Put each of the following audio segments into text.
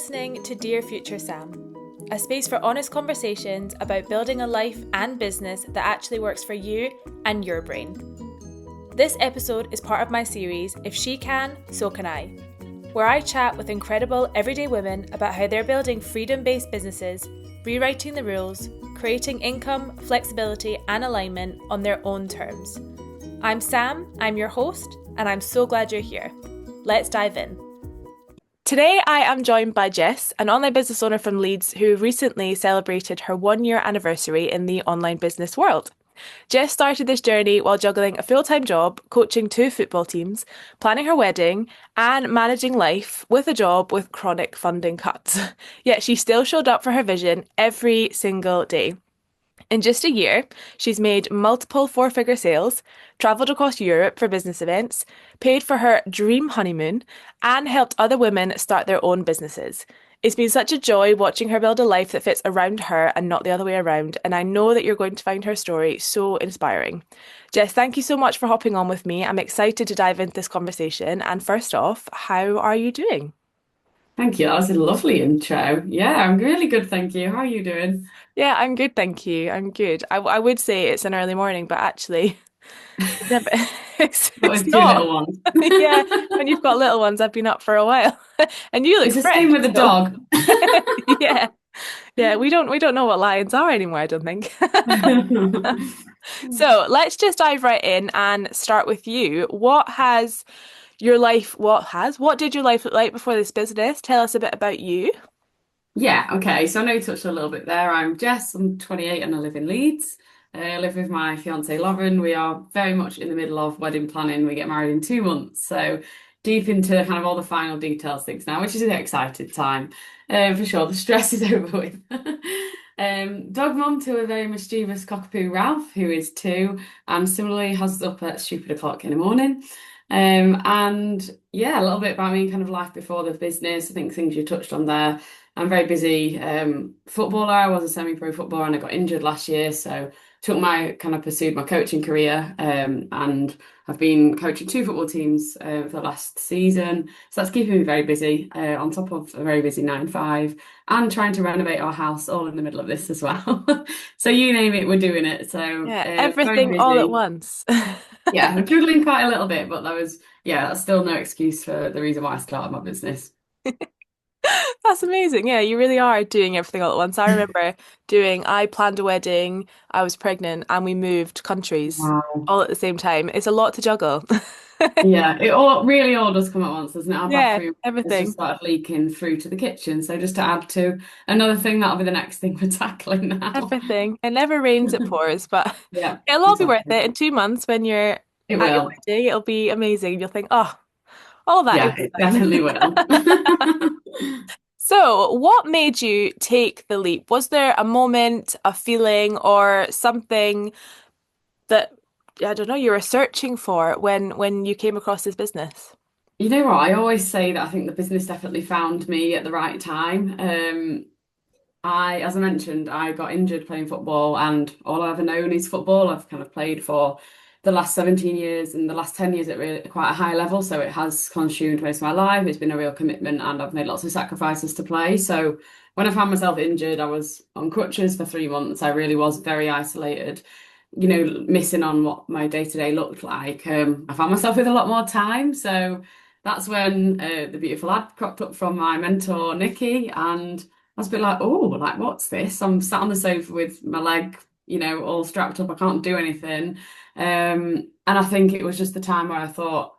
listening to Dear Future Sam, a space for honest conversations about building a life and business that actually works for you and your brain. This episode is part of my series, If She Can, So Can I, where I chat with incredible everyday women about how they're building freedom-based businesses, rewriting the rules, creating income, flexibility and alignment on their own terms. I'm Sam, I'm your host, and I'm so glad you're here. Let's dive in. Today I am joined by Jess, an online business owner from Leeds who recently celebrated her 1-year anniversary in the online business world. Jess started this journey while juggling a full-time job, coaching 2 football teams, planning her wedding, and managing life with a job with chronic funding cuts. Yet she still showed up for her vision every single day. In just a year, she's made multiple 4-figure sales, travelled across Europe for business events, paid for her dream honeymoon, and helped other women start their own businesses. It's been such a joy watching her build a life that fits around her and not the other way around, and I know that you're going to find her story so inspiring. Jess, thank you so much for hopping on with me. I'm excited to dive into this conversation. And first off, how are you doing? Thank you. That was a lovely intro. Yeah, I'm really good, thank you. How are you doing? Yeah, I'm good, thank you. I'm good. I would say it's an early morning, but actually, never, Got it's with 2 not. little ones. Yeah, when you've got little ones, I've been up for a while, and you look It's the fresh. same with the So dog. yeah, yeah, we don't know what lions are anymore, I don't think. So let's just dive right in and start with you. What did your life look like before this business? Tell us a bit about you. Yeah, okay. So I know you touched a little bit there. I'm Jess, I'm 28 and I live in Leeds. I live with my fiance Lauren. We are very much in the middle of wedding planning. We get married in 2 months. So deep into kind of all the final details things now, which is an exciting time. For sure. The stress is over with. Dog mum to a very mischievous cockapoo Ralph, who is 2 and similarly has us up at stupid o'clock in the morning. And yeah, a little bit about me, kind of life before the business. I think things you touched on there. I'm very busy footballer. I was a semi-pro footballer and I got injured last year, so pursued my coaching career, and I've been coaching 2 football teams for the last season. So that's keeping me very busy, on top of a very busy 9 to 5, and trying to renovate our house all in the middle of this as well. So you name it, we're doing it. So Yeah, very everything all at busy. once. Yeah, I'm juggling quite a little bit, but that's still no excuse for the reason why I started my business. That's amazing. Yeah, you really are doing everything all at once. I planned a wedding, I was pregnant, and we moved countries Wow. all at the same time. It's a lot to juggle. Yeah, it all does come at once, doesn't it? Our Yeah, bathroom has just everything. started leaking through to the kitchen. So just to add to another thing, that'll be the next thing we're tackling now. Everything. It never rains, it pours, but Yeah, it'll all be worth exactly. it. In 2 months, when you're It at your will. wedding, it'll be amazing. You'll think, oh, all that it Yeah, was it definitely will. fun. So, what made you take the leap? Was there a moment, a feeling, or something that I don't know you were searching for when you came across this business? You know what? I always say that I think the business definitely found me at the right time. As I mentioned, I got injured playing football, and all I've ever known is football. I've kind of played for the last 17 years and the last 10 years at really quite a high level. So it has consumed most of my life. It's been a real commitment, and I've made lots of sacrifices to play. So when I found myself injured, I was on crutches for 3 months. I really was very isolated, missing on what my day to day looked like. I found myself with a lot more time. So that's when the beautiful ad cropped up from my mentor, Nikki, and I was a bit like, oh, like, what's this? I'm sat on the sofa with my leg, all strapped up. I can't do anything. And I think it was just the time where I thought,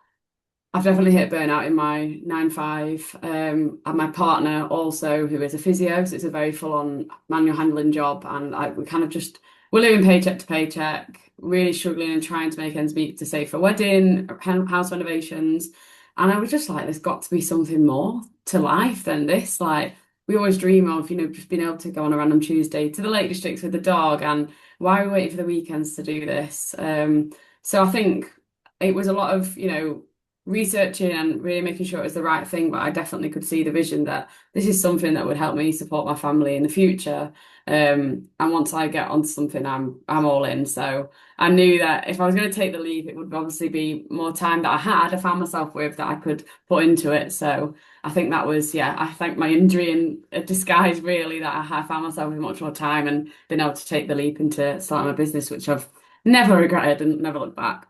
I've definitely hit burnout in my 9 to 5. And my partner also, who is a physio, so it's a very full-on manual handling job. And we kind of just, we're living paycheck to paycheck, really struggling and trying to make ends meet to save for a wedding, house renovations. And I was just like, there's got to be something more to life than this. Like, we always dream of, just being able to go on a random Tuesday to the Lake Districts with the dog. And why are we waiting for the weekends to do this? So I think it was a lot of, researching and really making sure it was the right thing, but I definitely could see the vision that this is something that would help me support my family in the future. And once I get onto something, I'm all in. So I knew that if I was going to take the leap, it would obviously be more time that I found myself with that I could put into it. So I think that was, yeah, I think my injury in a disguise really that I found myself with much more time and been able to take the leap into starting my business, which I've never regretted and never looked back.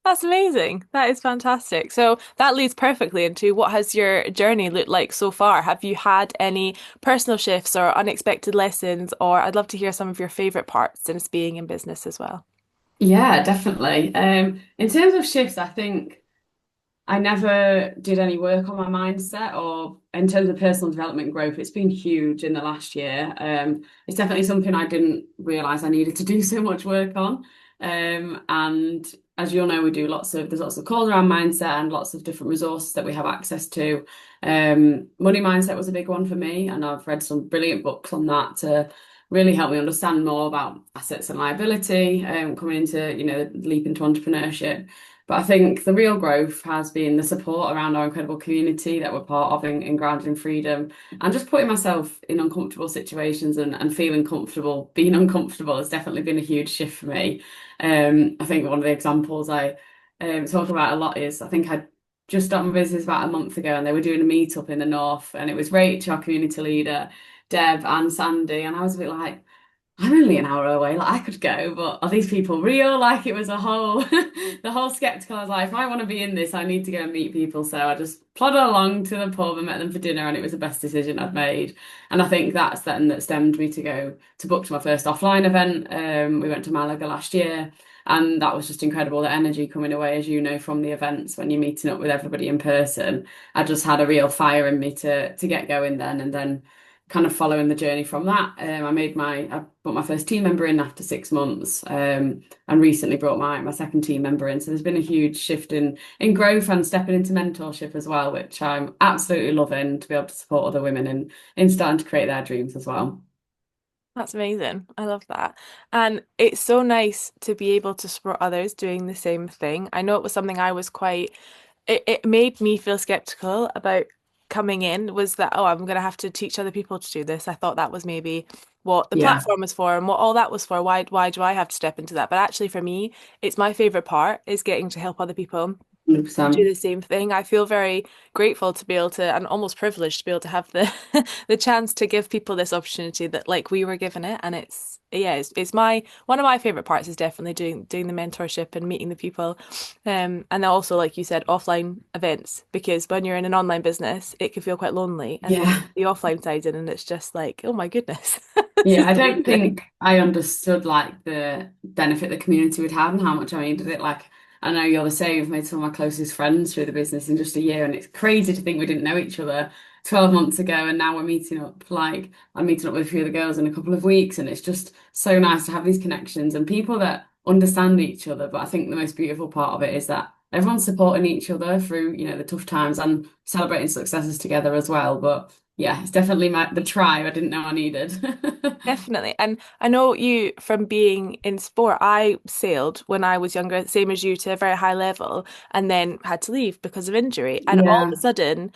That's amazing. That is fantastic. So that leads perfectly into what has your journey looked like so far? Have you had any personal shifts or unexpected lessons? Or I'd love to hear some of your favorite parts since being in business as well. Yeah, definitely. In terms of shifts, I think I never did any work on my mindset or in terms of personal development and growth. It's been huge in the last year. It's definitely something I didn't realize I needed to do so much work on. And as you'll know, there's lots of calls around mindset and lots of different resources that we have access to. Money mindset was a big one for me, and I've read some brilliant books on that to really help me understand more about assets and liability, coming into, leap into entrepreneurship. But I think the real growth has been the support around our incredible community that we're part of in Grounded in Freedom, and just putting myself in uncomfortable situations and feeling comfortable. Being uncomfortable has definitely been a huge shift for me. I think one of the examples I talk about a lot is I think I just started my business about a month ago and they were doing a meetup in the north, and it was Rachel, our community leader, Deb, and Sandy, and I was a bit like, I'm only an hour away, like I could go, but are these people real? Like it was a whole the whole skeptical. I was like, if I want to be in this, I need to go and meet people. So I just plodded along to the pub and met them for dinner, and it was the best decision I'd made. And I think that's then that stemmed me to go to book to my first offline event. We went to Malaga last year, and that was just incredible. The energy coming away, as you know, from the events when you're meeting up with everybody in person. I just had a real fire in me to get going then, and then kind of following the journey from that. I brought my first team member in after 6 months, and recently brought my second team member in. So there's been a huge shift in growth and stepping into mentorship as well, which I'm absolutely loving to be able to support other women in starting to create their dreams as well. That's amazing. I love that. And it's so nice to be able to support others doing the same thing. I know it was something I was it made me feel skeptical about coming in was that, oh, I'm going to have to teach other people to do this. I thought that was maybe what the Yeah, platform was for and what all that was for. Why do I have to step into that? But actually for me, it's my favorite part is getting to help other people do 100%. the same thing. I feel very grateful to be able to, and almost privileged to be able to have the the chance to give people this opportunity that like we were given it. And it's my one of my favorite parts is definitely doing the mentorship and meeting the people. And then also, like you said, offline events, because when you're in an online business, it can feel quite lonely. And then Yeah. the offline side in, and it's just like, oh my goodness, this Yeah, is I don't amazing. think I understood like the benefit the community would have and how much I needed it. Like, I know you're the same. I've made some of my closest friends through the business in just a year, and it's crazy to think we didn't know each other 12 months ago, and now we're meeting up. Like, I'm meeting up with a few of the girls in a couple of weeks, and it's just so nice to have these connections and people that understand each other. But I think the most beautiful part of it is that everyone's supporting each other through, the tough times and celebrating successes together as well. But yeah, it's definitely the tribe I didn't know I needed. Definitely. And I know you from being in sport. I sailed when I was younger, same as you, to a very high level, and then had to leave because of injury. And all of Yeah, a sudden,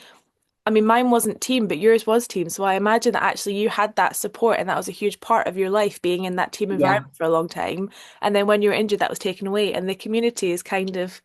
I mean, mine wasn't team, but yours was team. So I imagine that actually you had that support and that was a huge part of your life being in that team yeah, environment for a long time. And then when you were injured, that was taken away. And the community is kind of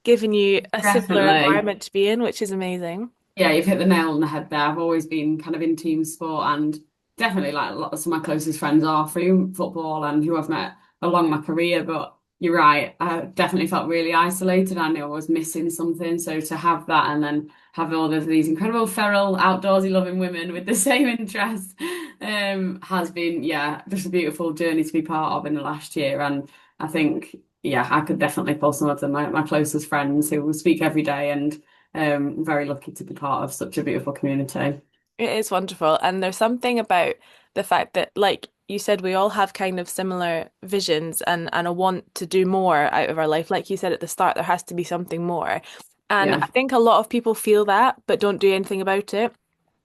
giving you a similar definitely. environment to be in, which is amazing. Yeah, you've hit the nail on the head there. I've always been kind of in team sport, and definitely like lots of my closest friends are through football and who I've met along my career. But you're right, I definitely felt really isolated. I knew I was missing something. So to have that and then have all of these incredible feral, outdoorsy loving women with the same interests, has been, yeah, just a beautiful journey to be part of in the last year. And I think, yeah, I could definitely call some of them my closest friends who will speak every day, and very lucky to be part of such a beautiful community. It is wonderful. And there's something about the fact that, like you said, we all have kind of similar visions and a want to do more out of our life. Like you said at the start, there has to be something more. And Yeah, I think a lot of people feel that, but don't do anything about it.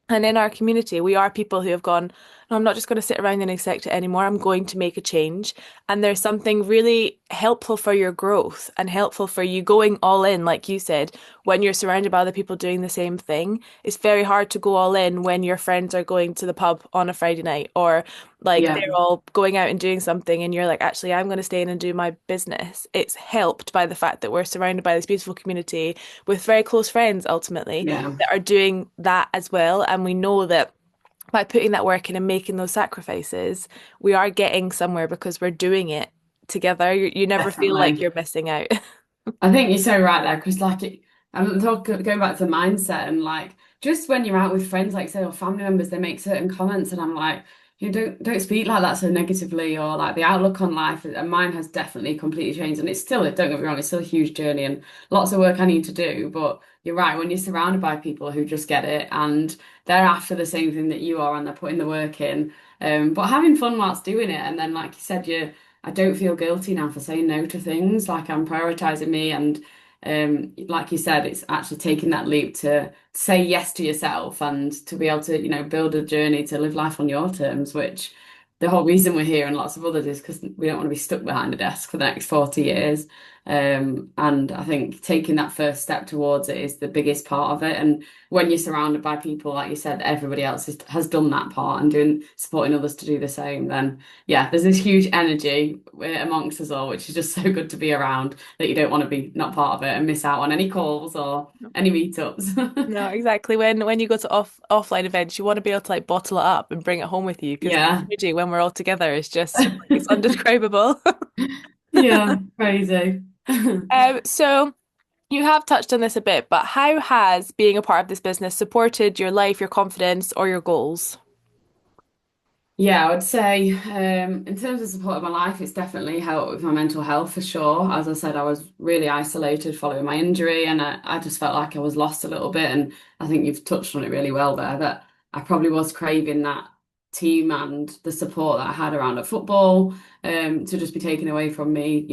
And in our community, we are people who have gone, no, I'm not just going to sit around and accept it anymore. I'm going to make a change. And there's something really helpful for your growth and helpful for you going all in, like you said, when you're surrounded by other people doing the same thing. It's very hard to go all in when your friends are going to the pub on a Friday night or like Yeah, they're all going out and doing something and you're like, actually, I'm going to stay in and do my business. It's helped by the fact that we're surrounded by this beautiful community with very close friends ultimately yeah, that are doing that as well. And we know that by putting that work in and making those sacrifices, we are getting somewhere because we're doing it together. You never feel like definitely. you're missing out. I think you're so right there because, going back to mindset and like just when you're out with friends, like say or family members, they make certain comments, and I'm like, you don't speak like that so negatively, or like the outlook on life. And mine has definitely completely changed, and it's still, don't get me wrong, it's still a huge journey and lots of work I need to do. But you're right, when you're surrounded by people who just get it and they're after the same thing that you are, and they're putting the work in, but having fun whilst doing it, and then like you said, I don't feel guilty now for saying no to things. Like I'm prioritizing me, and like you said, it's actually taking that leap to say yes to yourself and to be able to, build a journey to live life on your terms, which the whole reason we're here and lots of others is because we don't want to be stuck behind a desk for the next 40 years. And I think taking that first step towards it is the biggest part of it. And when you're surrounded by people, like you said, everybody else has done that part and supporting others to do the same, then yeah, there's this huge energy amongst us all, which is just so good to be around that you don't want to be not part of it and miss out on any calls or any meetups. No, exactly. When you go to offline events, you want to be able to like bottle it up and bring it home with you because the Yeah. energy when we're all together is just like it's undescribable. Yeah, crazy. So you have touched on this a bit, but how has being a part of this business supported your life, your confidence, or your goals? Yeah, I would say in terms of support of my life, it's definitely helped with my mental health for sure. As I said, I was really isolated following my injury, and I just felt like I was lost a little bit. And I think you've touched on it really well there, that I probably was craving that team and the support that I had around at football, to just be taken away from me.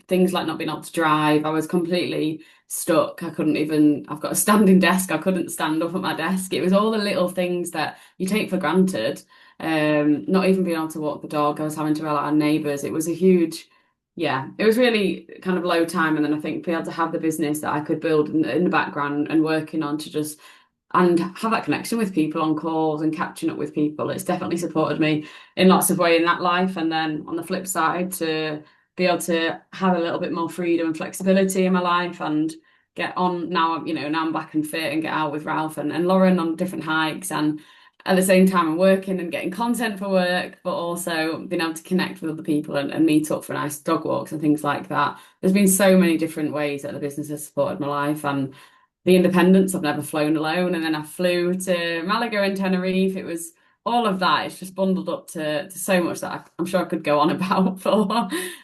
Things like not being able to drive. I was completely stuck. I couldn't even, I've got a standing desk. I couldn't stand up at my desk. It was all the little things that you take for granted, not even being able to walk the dog. I was having to rely on neighbours. It was a huge, yeah, it was really kind of low time. And then I think being able to have the business that I could build in the background and working on to just and have that connection with people on calls and catching up with people. It's definitely supported me in lots of ways in that life. And then on the flip side, to be able to have a little bit more freedom and flexibility in my life and get on now, now I'm back and fit and get out with Ralph and Lauren on different hikes, and at the same time I'm working and getting content for work, but also being able to connect with other people and meet up for nice dog walks and things like that. There's been so many different ways that the business has supported my life, and the independence. I've never flown alone, and then I flew to Malaga and Tenerife. It was all of that. It's just bundled up to so much that I'm sure I could go on about for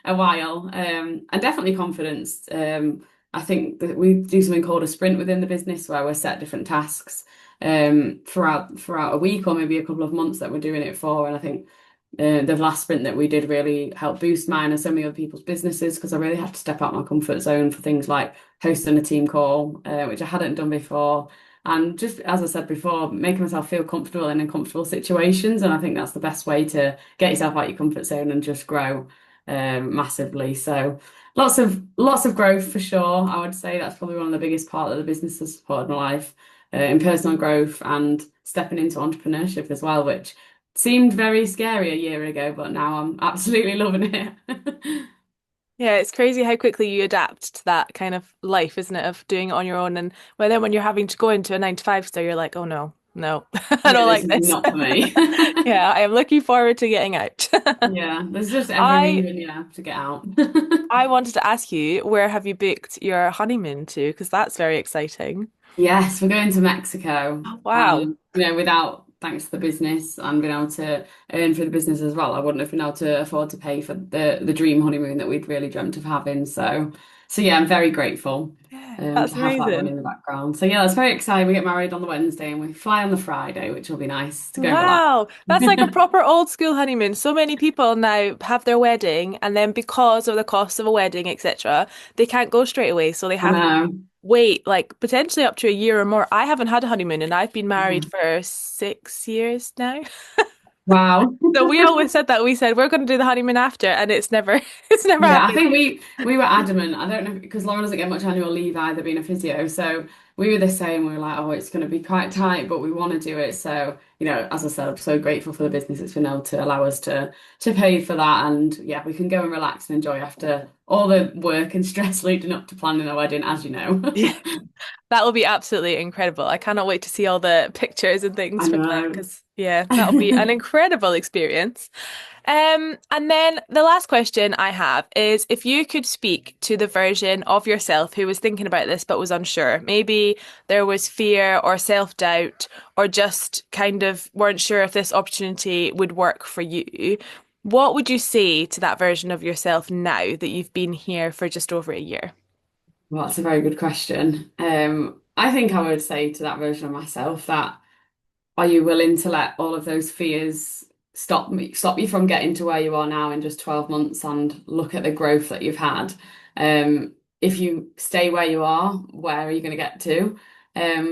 a while. And definitely confidence. I think that we do something called a sprint within the business where we're set different tasks throughout a week or maybe a couple of months that we're doing it for. And I think the last sprint that we did really helped boost mine and so many other people's businesses, because I really had to step out my comfort zone for things like hosting a team call, which I hadn't done before. And just as I said before, making myself feel comfortable in uncomfortable situations. And I think that's the best way to get yourself out your comfort zone and just grow massively. So lots of growth for sure. I would say that's probably one of the biggest part of the business has supported my life, in personal growth and stepping into entrepreneurship as well, which seemed very scary a year ago, but now I'm absolutely loving it. Yeah, it's crazy how quickly you adapt to that kind of life, isn't it, of doing it on your own. And when you're having to go into a 9 to 5 store, you're like, oh no, no, I Yeah, don't this like is this. not for me. Yeah, I am looking forward to getting out. Yeah, there's just every I reason, yeah, to get out. I wanted to ask you, where have you booked your honeymoon to? Because that's very exciting. Yes, we're going to Mexico. Oh, wow. Without thanks to the business and being able to earn for the business as well, I wouldn't have been able to afford to pay for the dream honeymoon that we'd really dreamt of having. So yeah, I'm very grateful Yeah, to that's have that running amazing. in the background. So yeah, that's very exciting. We get married on the Wednesday and we fly on the Friday, which will be nice to go and relax. Wow, that's like a proper old school honeymoon. So many people now have their wedding, and then because of the cost of a wedding, etc., they can't go straight away. So they I have to know. wait like potentially up to a year or more. I haven't had a honeymoon, and I've been married Yeah. for 6 years now. Wow. So we always said that. We said we're going to do the honeymoon after, and it's never it's never Yeah, I happened. think we were adamant. I don't know because Laura doesn't get much annual leave either, being a physio. So we were the same. We were like, oh, it's going to be quite tight, but we want to do it. So, as I said, I'm so grateful for the business it's been able to allow us to pay for that. And yeah, we can go and relax and enjoy after all the work and stress leading up to planning a wedding, as you know. Yeah. That will be absolutely incredible. I cannot wait to see all the pictures and I things from that know. because, yeah, that'll be an incredible experience. And then the last question I have is if you could speak to the version of yourself who was thinking about this but was unsure, maybe there was fear or self-doubt or just kind of weren't sure if this opportunity would work for you, what would you say to that version of yourself now that you've been here for just over a year? Well, that's a very good question. I think I would say to that version of myself that are you willing to let all of those fears stop you from getting to where you are now in just 12 months and look at the growth that you've had? If you stay where you are, where are you going to get to?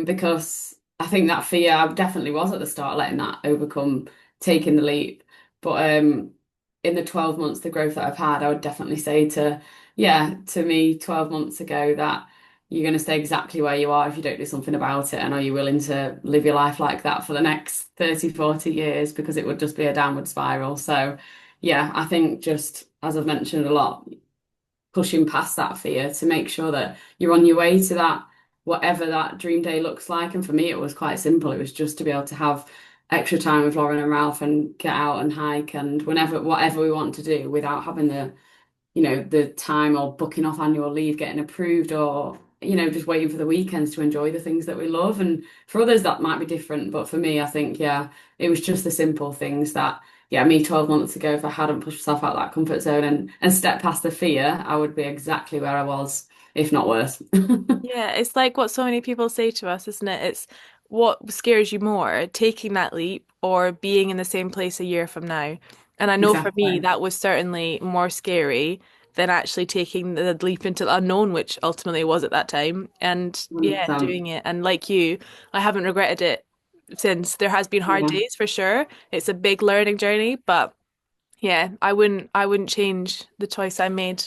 Because I think that fear, I definitely was at the start, letting that overcome taking the leap. But in the 12 months, the growth that I've had, I would definitely say to me 12 months ago that you're going to stay exactly where you are if you don't do something about it. And are you willing to live your life like that for the next 30, 40 years? Because it would just be a downward spiral. So, yeah, I think just as I've mentioned a lot, pushing past that fear to make sure that you're on your way to that, whatever that dream day looks like. And for me, it was quite simple. It was just to be able to have extra time with Lauren and Ralph and get out and hike and whatever we want to do without having the time or booking off annual leave getting approved or just waiting for the weekends to enjoy the things that we love. And for others that might be different, but for me I think it was just the simple things that me 12 months ago, if I hadn't pushed myself out of that comfort zone and stepped past the fear, I would be exactly where I was, if not worse. Yeah, it's like what so many people say to us, isn't it? It's what scares you more, taking that leap or being in the same place a year from now. And I know for me, Exactly. that was certainly more scary than actually taking the leap into the unknown, which ultimately was at that time. And yeah, 100%. doing it. And like you, I haven't regretted it since. There has been hard Yeah, days for sure. It's a big learning journey, but yeah, I wouldn't change the choice I made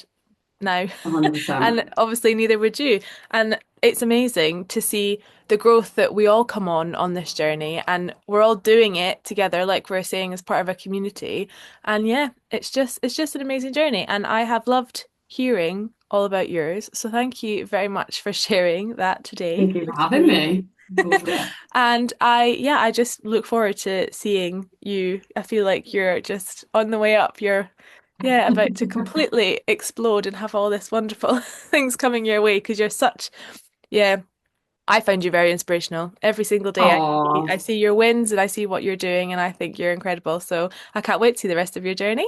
now. 100%. And obviously neither would you. And it's amazing to see the growth that we all come on this journey and we're all doing it together like we're saying as part of a community. And yeah, it's just an amazing journey and I have loved hearing all about yours. So thank you very much for sharing that today Thank you for with having me. me. Loved it. And I just look forward to seeing you. I feel like you're just on the way up. You're, yeah, about to completely explode and have all this wonderful things coming your way because you're such, yeah, I find you very inspirational. Every single day I Oh, see your wins and I see what you're doing and I think you're incredible. So I can't wait to see the rest of your journey.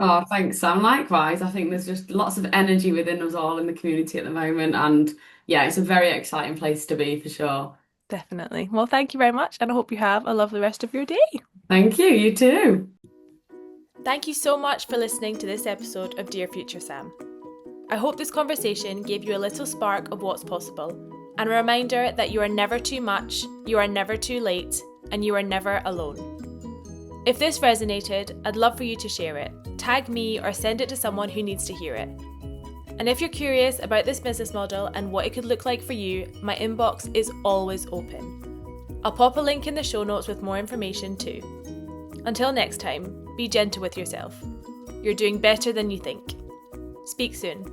oh, thanks, Sam. Likewise, I think there's just lots of energy within us all in the community at the moment, and yeah, it's a very exciting place to be for sure. Definitely. Well, thank you very much and I hope you have a lovely rest of your day. Thank you. You too. Thank you so much for listening to this episode of Dear Future Sam. I hope this conversation gave you a little spark of what's possible and a reminder that you are never too much, you are never too late, and you are never alone. If this resonated, I'd love for you to share it, tag me or send it to someone who needs to hear it. And if you're curious about this business model and what it could look like for you, my inbox is always open. I'll pop a link in the show notes with more information too. Until next time, be gentle with yourself. You're doing better than you think. Speak soon.